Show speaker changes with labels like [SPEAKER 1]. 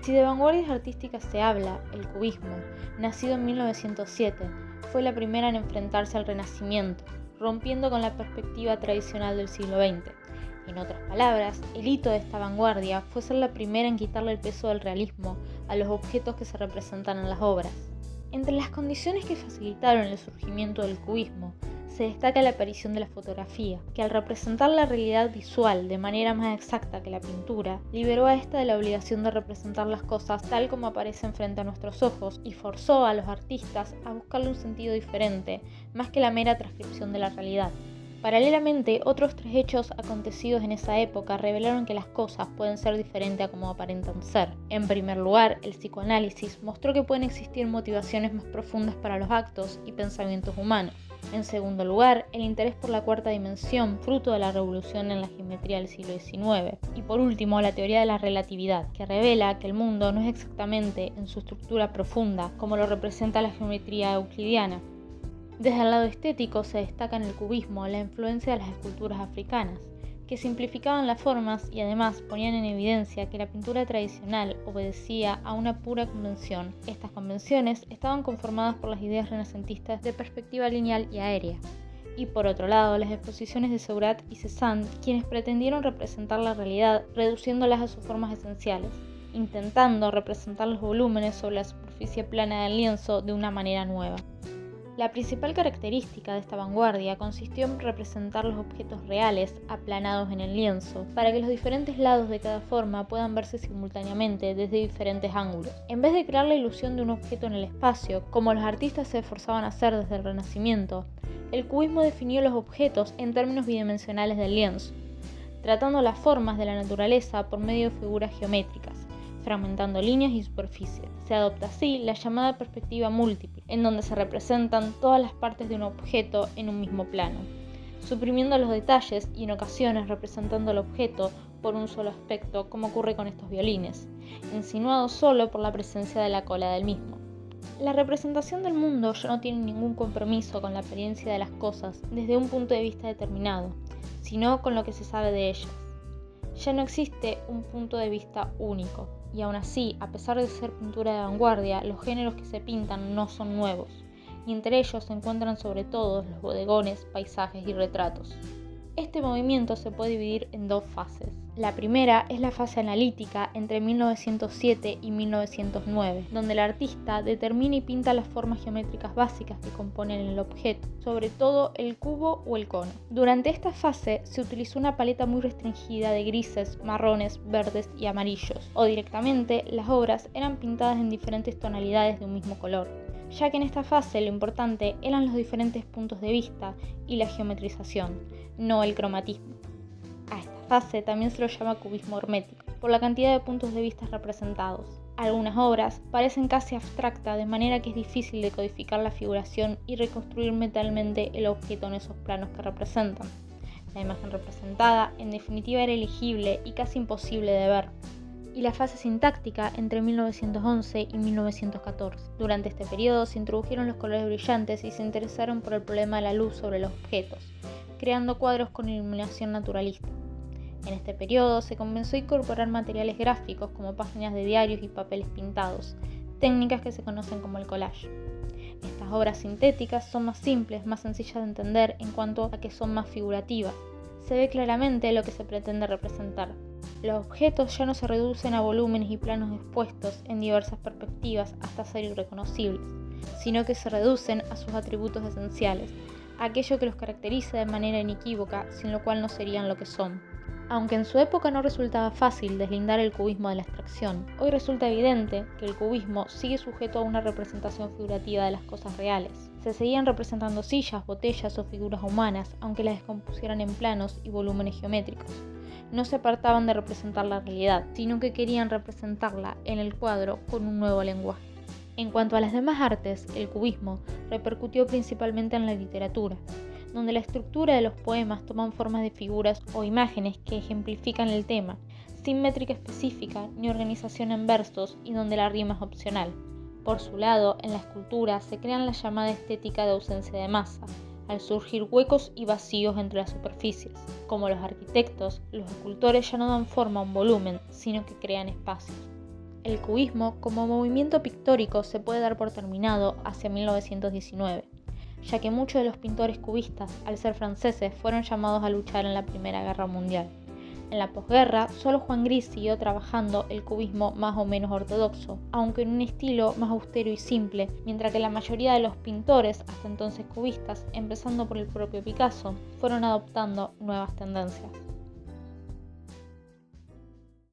[SPEAKER 1] Si de vanguardias artísticas se habla, el cubismo, nacido en 1907, fue la primera en enfrentarse al Renacimiento, rompiendo con la perspectiva tradicional del siglo XX. En otras palabras, el hito de esta vanguardia fue ser la primera en quitarle el peso del realismo a los objetos que se representan en las obras. Entre las condiciones que facilitaron el surgimiento del cubismo, se destaca la aparición de la fotografía, que al representar la realidad visual de manera más exacta que la pintura, liberó a ésta de la obligación de representar las cosas tal como aparecen frente a nuestros ojos y forzó a los artistas a buscarle un sentido diferente, más que la mera transcripción de la realidad. Paralelamente, otros 3 hechos acontecidos en esa época revelaron que las cosas pueden ser diferentes a como aparentan ser. En primer lugar, el psicoanálisis mostró que pueden existir motivaciones más profundas para los actos y pensamientos humanos. En segundo lugar, el interés por la cuarta dimensión, fruto de la revolución en la geometría del siglo XIX. Y por último, la teoría de la relatividad, que revela que el mundo no es exactamente en su estructura profunda como lo representa la geometría euclidiana. Desde el lado estético se destaca en el cubismo la influencia de las esculturas africanas, que simplificaban las formas y además ponían en evidencia que la pintura tradicional obedecía a una pura convención. Estas convenciones estaban conformadas por las ideas renacentistas de perspectiva lineal y aérea. Y por otro lado, las exposiciones de Seurat y Cézanne, quienes pretendieron representar la realidad reduciéndolas a sus formas esenciales, intentando representar los volúmenes sobre la superficie plana del lienzo de una manera nueva. La principal característica de esta vanguardia consistió en representar los objetos reales aplanados en el lienzo, para que los diferentes lados de cada forma puedan verse simultáneamente desde diferentes ángulos. En vez de crear la ilusión de un objeto en el espacio, como los artistas se esforzaban a hacer desde el Renacimiento, el cubismo definió los objetos en términos bidimensionales del lienzo, tratando las formas de la naturaleza por medio de figuras geométricas, fragmentando líneas y superficies. Se adopta así la llamada perspectiva múltiple, en donde se representan todas las partes de un objeto en un mismo plano, suprimiendo los detalles y en ocasiones representando el objeto por un solo aspecto, como ocurre con estos violines, insinuado solo por la presencia de la cola del mismo. La representación del mundo ya no tiene ningún compromiso con la apariencia de las cosas desde un punto de vista determinado, sino con lo que se sabe de ellas. Ya no existe un punto de vista único, y aún así, a pesar de ser pintura de vanguardia, los géneros que se pintan no son nuevos, y entre ellos se encuentran sobre todo los bodegones, paisajes y retratos. Este movimiento se puede dividir en 2 fases. La primera es la fase analítica entre 1907 y 1909, donde el artista determina y pinta las formas geométricas básicas que componen el objeto, sobre todo el cubo o el cono. Durante esta fase se utilizó una paleta muy restringida de grises, marrones, verdes y amarillos, o directamente las obras eran pintadas en diferentes tonalidades de un mismo color, ya que en esta fase lo importante eran los diferentes puntos de vista y la geometrización, no el cromatismo. A esta fase también se lo llama cubismo hermético, por la cantidad de puntos de vista representados. Algunas obras parecen casi abstractas, de manera que es difícil de codificar la figuración y reconstruir mentalmente el objeto en esos planos que representan. La imagen representada, en definitiva, era ilegible y casi imposible de ver. Y la fase sintáctica entre 1911 y 1914. Durante este periodo se introdujeron los colores brillantes y se interesaron por el problema de la luz sobre los objetos, creando cuadros con iluminación naturalista. En este periodo se comenzó a incorporar materiales gráficos como páginas de diarios y papeles pintados, técnicas que se conocen como el collage. Estas obras sintéticas son más simples, más sencillas de entender en cuanto a que son más figurativas. Se ve claramente lo que se pretende representar. Los objetos ya no se reducen a volúmenes y planos expuestos en diversas perspectivas hasta ser irreconocibles, sino que se reducen a sus atributos esenciales, aquello que los caracteriza de manera inequívoca, sin lo cual no serían lo que son. Aunque en su época no resultaba fácil deslindar el cubismo de la abstracción, hoy resulta evidente que el cubismo sigue sujeto a una representación figurativa de las cosas reales. Se seguían representando sillas, botellas o figuras humanas, aunque las descompusieran en planos y volúmenes geométricos. No se apartaban de representar la realidad, sino que querían representarla en el cuadro con un nuevo lenguaje. En cuanto a las demás artes, el cubismo repercutió principalmente en la literatura, donde la estructura de los poemas toman formas de figuras o imágenes que ejemplifican el tema, sin métrica específica ni organización en versos y donde la rima es opcional. Por su lado, en la escultura se crean la llamada estética de ausencia de masa, al surgir huecos y vacíos entre las superficies. Como los arquitectos, los escultores ya no dan forma a un volumen, sino que crean espacios. El cubismo como movimiento pictórico se puede dar por terminado hacia 1919, ya que muchos de los pintores cubistas, al ser franceses, fueron llamados a luchar en la Primera Guerra Mundial. En la posguerra, solo Juan Gris siguió trabajando el cubismo más o menos ortodoxo, aunque en un estilo más austero y simple, mientras que la mayoría de los pintores, hasta entonces cubistas, empezando por el propio Picasso, fueron adoptando nuevas tendencias.